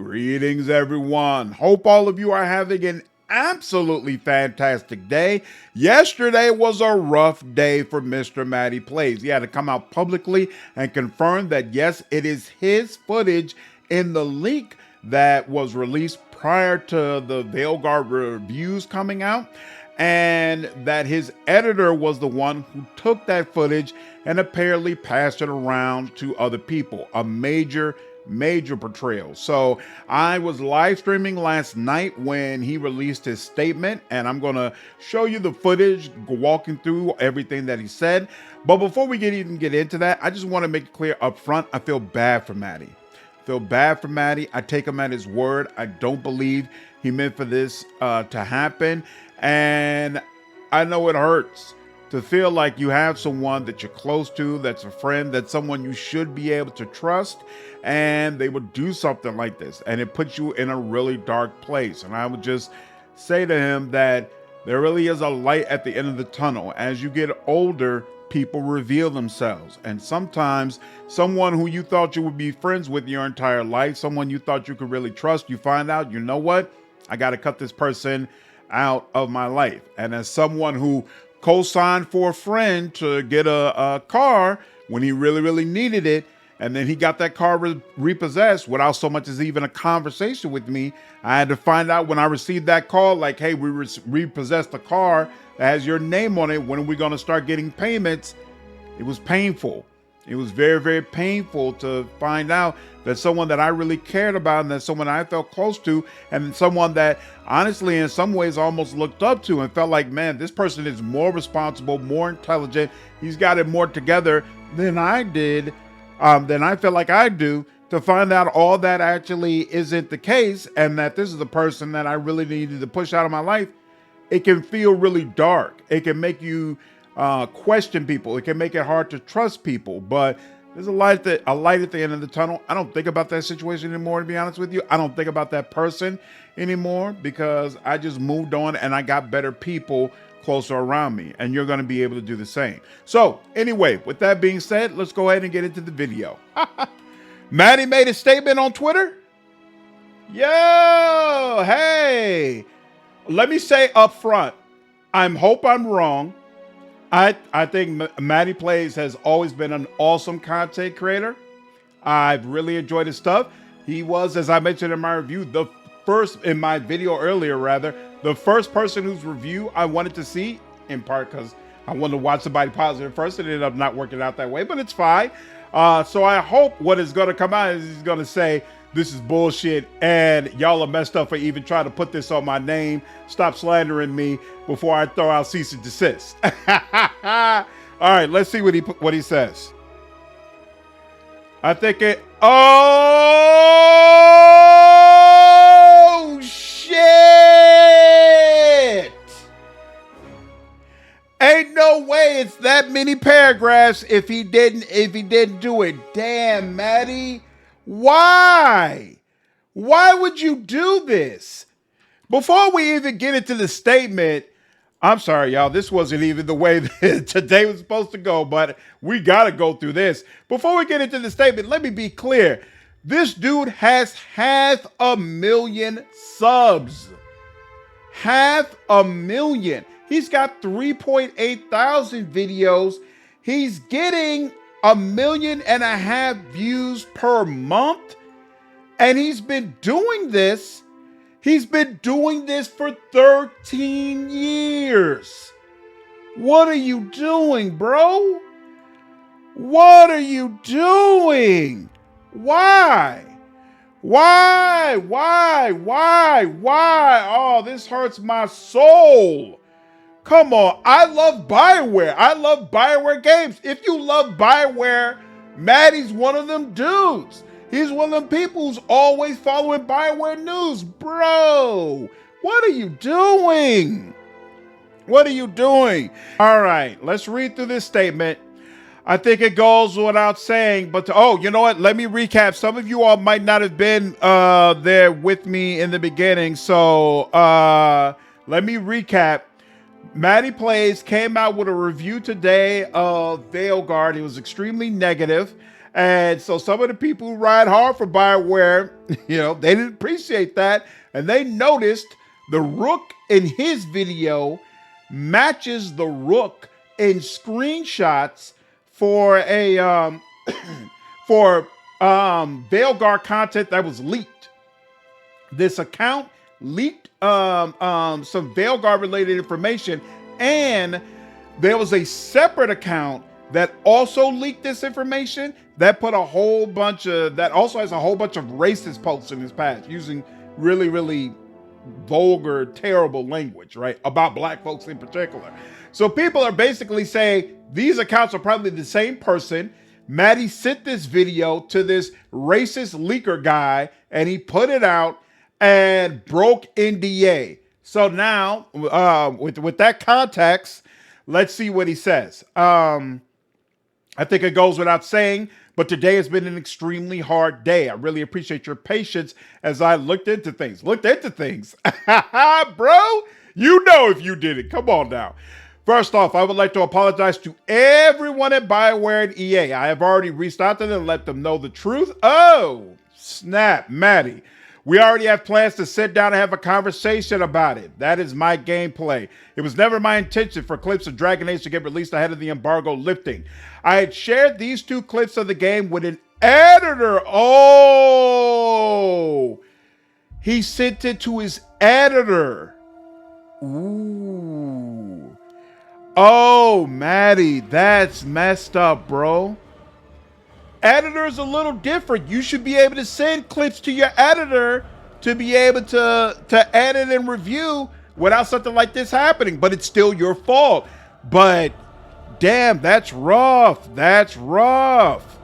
Greetings, everyone. Hope all of you are having an absolutely fantastic day. Yesterday was a rough day for Mr. Matty Plays. He had to come out publicly and confirm that, yes, it is his footage in the leak that was released prior to the Veilguard reviews coming out, and that his editor was the one who took that footage and apparently passed it around to other people. A major portrayal. So I was live streaming last night when he released his statement, and I'm gonna show you the footage, walking through everything that he said. But before we even get into that, I just want to make it clear up front, I feel bad for Matty. I take him at his word. I don't believe he meant for this to happen. And I know it hurts to feel like you have someone that you're close to, that's a friend, that's someone you should be able to trust, and they would do something like this. And it puts you in a really dark place. And I would just say to him that there really is a light at the end of the tunnel. As you get older, people reveal themselves. And sometimes someone who you thought you would be friends with your entire life, someone you thought you could really trust, you find out, you know what? I got to cut this person out of my life. And as someone who co-signed for a friend to get a car when he really needed it, and then he got that car repossessed without so much as even a conversation with me, I had to find out when I received that call, like, hey, we repossessed the car that has your name on it. When are we going to start getting payments? It was painful. It was very painful to find out that someone that I really cared about, and that someone I felt close to, and someone that honestly in some ways almost looked up to and felt like, man, this person is more responsible, more intelligent. He's got it more together than I did, than I feel like I do, to find out all that actually isn't the case, and that this is the person that I really needed to push out of my life. It can feel really dark. It can make you question people. It can make it hard to trust people, but there's a light at the end of the tunnel. I don't think about that situation anymore, to be honest with you. I don't think about that person anymore, because I just moved on and I got better people closer around me, and you're going to be able to do the same. So anyway, with that being said, let's go ahead and get into the video. Matty made a statement on Twitter. Yo, hey, let me say up front, I hope I'm wrong. I think Matty Plays has always been an awesome content creator. I've really enjoyed his stuff. He was, as I mentioned in my review, the first person whose review I wanted to see, in part because I wanted to watch somebody positive first. It ended up not working out that way, but it's fine. So I hope what is going to come out is he's going to say, this is bullshit, and y'all are messed up for even trying to put this on my name. Stop slandering me before I throw out cease and desist. All right, let's see what he says. I think it. Oh shit! Ain't no way it's that many paragraphs if he didn't do it. Damn, Matty. Why? Why would you do this? Before we even get into the statement, I'm sorry, y'all, this wasn't even the way that today was supposed to go, but we got to go through this. Before we get into the statement, let me be clear. This dude has 500,000 subs. 500,000. He's got 3.8 thousand videos. He's getting 1.5 million views per month. And he's been doing this. He's been doing this for 13 years. What are you doing, bro? What are you doing? Why? Oh, this hurts my soul. Come on, I love Bioware. I love Bioware games. If you love Bioware, Matty's one of them dudes. He's one of them people who's always following Bioware news. Bro, what are you doing? What are you doing? All right, let's read through this statement. I think it goes without saying, but you know what? Let me recap. Some of you all might not have been there with me in the beginning. So let me recap. Matty Plays came out with a review today of Veilguard. It was extremely negative. And so some of the people who ride hard for Bioware, they didn't appreciate that. And they noticed the Rook in his video matches the Rook in screenshots for a Veilguard content that was leaked. This account leaked some Veilguard related information, and there was a separate account that also leaked this information that put that also has a whole bunch of racist posts in his past using really, really vulgar, terrible language, right? About black folks in particular. So people are basically saying these accounts are probably the same person. Matty sent this video to this racist leaker guy and he put it out and broke NDA. So now, with that context, let's see what he says. I think it goes without saying, but today has been an extremely hard day. I really appreciate your patience as I looked into things. Bro, you know if you did it. Come on now. First off, I would like to apologize to everyone at Bioware and EA. I have already reached out to them and let them know the truth. Oh, snap, Matty. We already have plans to sit down and have a conversation about it. That is my gameplay. It was never my intention for clips of Dragon Age to get released ahead of the embargo lifting. I had shared these 2 clips of the game with an editor. Oh, he sent it to his editor. Ooh. Oh, Matty, that's messed up, bro. Editor is a little different. You should be able to send clips to your editor to be able to edit and review without something like this happening, but it's still your fault. But damn, that's rough. That's rough.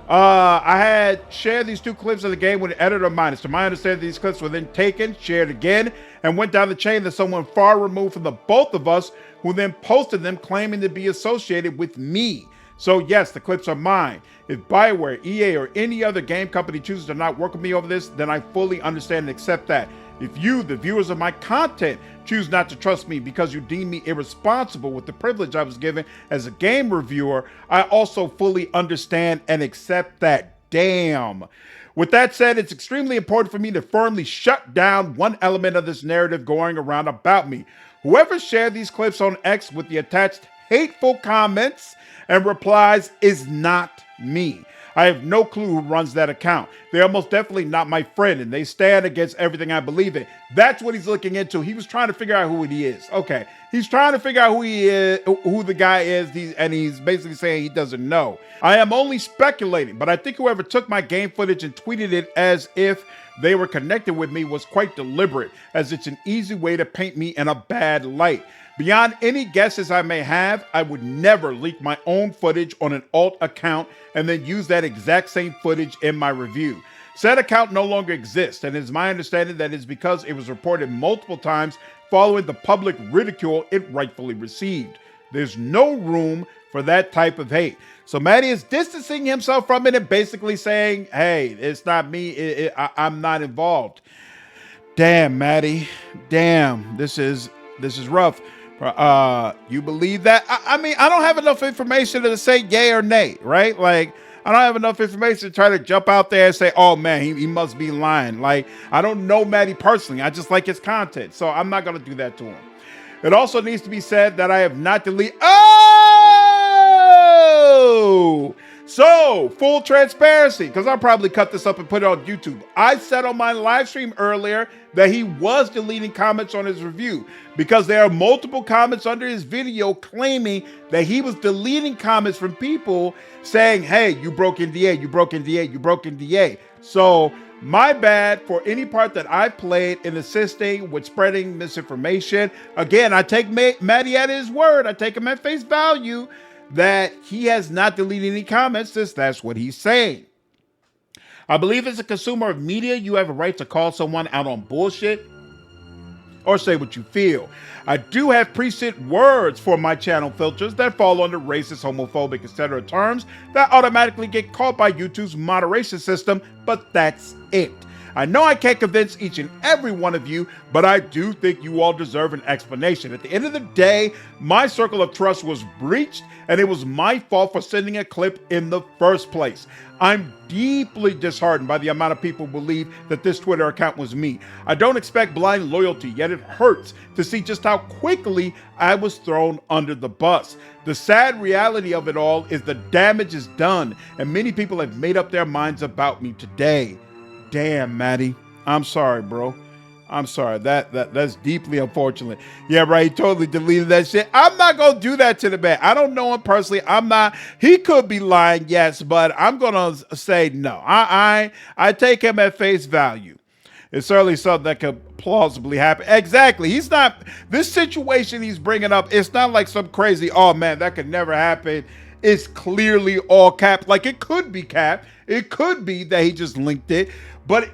I had shared these 2 clips of the game with an editor of mine. It's to my understanding these clips were then taken, shared again, and went down the chain to someone far removed from the both of us, who then posted them claiming to be associated with me. So yes, the clips are mine. If Bioware, EA, or any other game company chooses to not work with me over this, then I fully understand and accept that. If you, the viewers of my content, choose not to trust me because you deem me irresponsible with the privilege I was given as a game reviewer, I also fully understand and accept that. Damn. With that said, it's extremely important for me to firmly shut down one element of this narrative going around about me. Whoever shared these clips on X with the attached hateful comments and replies is not me. I have no clue who runs that account. They are most definitely not my friend, and they stand against everything I believe in. That's what he's looking into. He was trying to figure out who he is. Okay, he's trying to figure out who he is, who the guy is, and he's basically saying he doesn't know. I am only speculating, but I think whoever took my game footage and tweeted it as if they were connected with me was quite deliberate, as it's an easy way to paint me in a bad light. Beyond any guesses I may have, I would never leak my own footage on an alt account and then use that exact same footage in my review. Said account no longer exists, and it is my understanding that it's because it was reported multiple times following the public ridicule it rightfully received. There's no room for that type of hate. So Matty is distancing himself from it and basically saying, hey, it's not me, I'm not involved. Damn, Matty. Damn, this is rough. You believe that? I mean, I don't have enough information to say yay or nay, right? Like, I don't have enough information to try to jump out there and say, oh man, he must be lying. Like, I don't know Matty personally. I just like his content. So I'm not going to do that to him. It also needs to be said that I have not deleted. Oh! So, full transparency, because I'll probably cut this up and put it on YouTube. I said on my live stream earlier that he was deleting comments on his review because there are multiple comments under his video claiming that he was deleting comments from people saying, hey, you broke NDA, you broke NDA, you broke NDA. So, my bad for any part that I played in assisting with spreading misinformation. Again, I take Matty at his word. I take him at face value that he has not deleted any comments since that's what he's saying. I believe as a consumer of media, you have a right to call someone out on bullshit or say what you feel. I do have preset words for my channel filters that fall under racist, homophobic, etc. terms that automatically get caught by YouTube's moderation system, but that's it. I know I can't convince each and every one of you, but I do think you all deserve an explanation. At the end of the day, my circle of trust was breached, and it was my fault for sending a clip in the first place. I'm deeply disheartened by the amount of people who believe that this Twitter account was me. I don't expect blind loyalty, yet it hurts to see just how quickly I was thrown under the bus. The sad reality of it all is the damage is done, and many people have made up their minds about me today. Damn, Matty. I'm sorry, bro. I'm sorry. That's deeply unfortunate. Yeah, right. He totally deleted that shit. I'm not gonna do that to the man. I don't know him personally. I'm not. He could be lying, yes, but I'm gonna say no. I take him at face value. It's certainly something that could plausibly happen. Exactly. He's not. This situation he's bringing up. It's not like some crazy. Oh man, that could never happen. It's clearly all cap. Like it could be cap. It could be that he just linked it, but.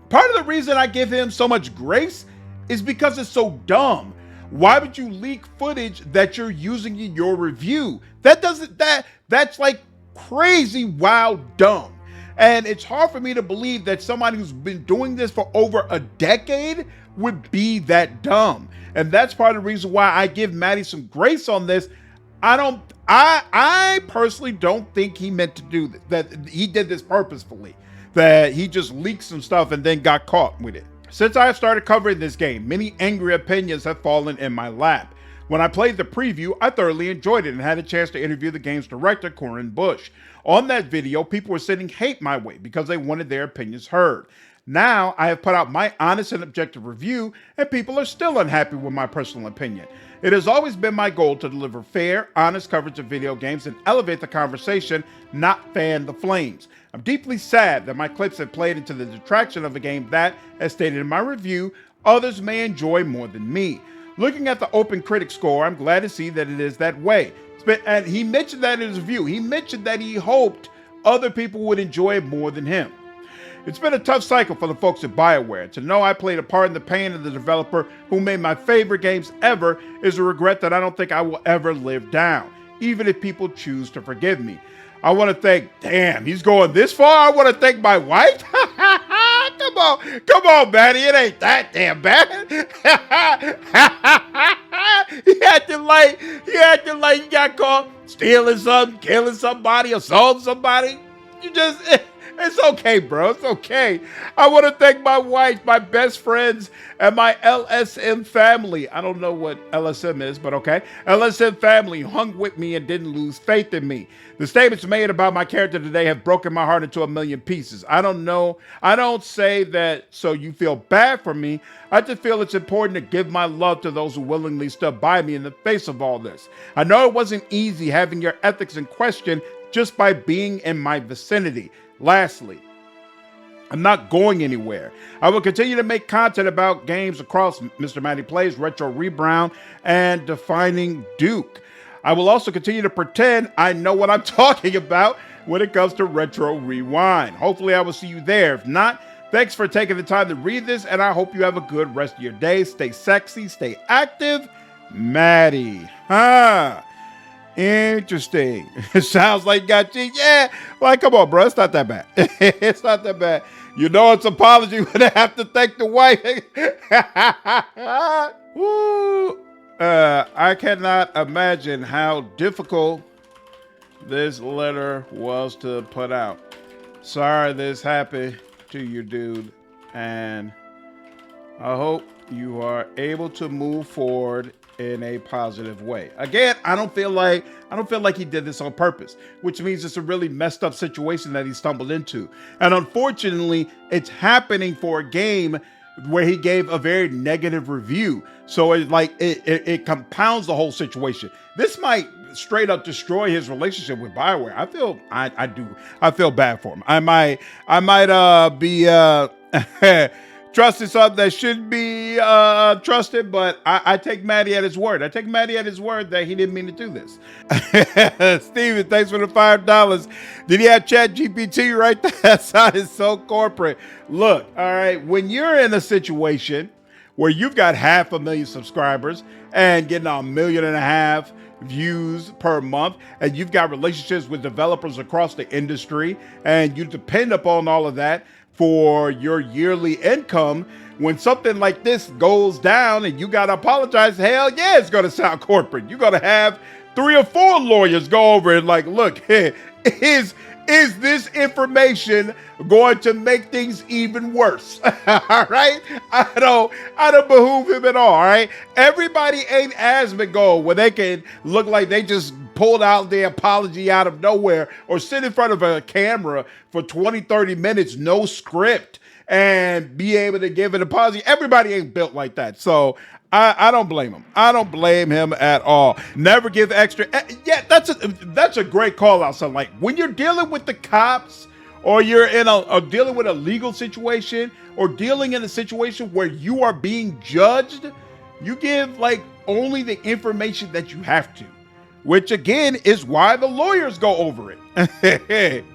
Part of the reason I give him so much grace is because it's so dumb. Why would you leak footage that you're using in your review? That's like crazy, wild, dumb. And it's hard for me to believe that somebody who's been doing this for over a decade would be that dumb. And that's part of the reason why I give Matty some grace on this. I personally don't think he meant to do this, that he did this purposefully. That he just leaked some stuff and then got caught with it. Since I have started covering this game, many angry opinions have fallen in my lap. When I played the preview, I thoroughly enjoyed it and had a chance to interview the game's director, Corin Bush. On that video, people were sending hate my way because they wanted their opinions heard. Now, I have put out my honest and objective review, and people are still unhappy with my personal opinion. It has always been my goal to deliver fair, honest coverage of video games and elevate the conversation, not fan the flames. I'm deeply sad that my clips have played into the detraction of a game that, as stated in my review, others may enjoy more than me. Looking at the Open Critic score, I'm glad to see that it is that way. And he mentioned that in his review. He mentioned that he hoped other people would enjoy it more than him. It's been a tough cycle for the folks at Bioware. To know I played a part in the pain of the developer who made my favorite games ever is a regret that I don't think I will ever live down, even if people choose to forgive me. I want to thank, damn, he's going this far? I want to thank my wife? Come on, Matty, it ain't that damn bad. He acted like he got caught stealing something, killing somebody, assaulting somebody. It's okay, bro. It's okay. I want to thank my wife, my best friends, and my LSM family. I don't know what LSM is, but okay. LSM family hung with me and didn't lose faith in me. The statements made about my character today have broken my heart into a million pieces. I don't know. I don't say that so you feel bad for me. I just feel it's important to give my love to those who willingly stood by me in the face of all this. I know it wasn't easy having your ethics in question just by being in my vicinity. Lastly, I'm not going anywhere. I will continue to make content about games across Mr. Matty Plays, Retro Rebound, and Defining Duke. I will also continue to pretend I know what I'm talking about when it comes to Retro Rewind. Hopefully I will see you there. If not, thanks for taking the time to read this, and I hope you have a good rest of your day. Stay sexy, stay active. Matty. Interesting. It sounds like you got cheated. Yeah. Like, come on, bro. It's not that bad. It's not that bad. You know it's apology when I have to thank the wife. Woo. I cannot imagine how difficult this letter was to put out. Sorry this happened to you, dude. And I hope you are able to move forward in a positive way. Again, I don't feel like he did this on purpose, which means it's a really messed up situation that he stumbled into. And unfortunately, it's happening for a game where he gave a very negative review. So it compounds the whole situation. This might straight up destroy his relationship with Bioware. I feel bad for him. I might be trusting something that shouldn't be trusted, but I take Matty at his word. I take Matty at his word that he didn't mean to do this. Steven, thanks for the $5. Did he have ChatGPT right there? That sounded so corporate. Look, all right, when you're in a situation where you've got 500,000 subscribers and getting 1.5 million views per month, and you've got relationships with developers across the industry, and you depend upon all of that, for your yearly income. When something like this goes down and you got to apologize, hell yeah, it's going to sound corporate. You're going to have 3 or 4 lawyers go over and like, look, is this information going to make things even worse? All right. I don't behoove him at all right. Everybody ain't Asmongold where they can look like they just pulled out their apology out of nowhere or sit in front of a camera for 20-30 minutes, no script, and be able to give an apology. Everybody ain't built like that. So I don't blame him. I don't blame him at all. Never give extra. Yeah, that's a great call out. So like when you're dealing with the cops or you're in dealing with a legal situation or dealing in a situation where you are being judged, you give like only the information that you have to, which again is why the lawyers go over it.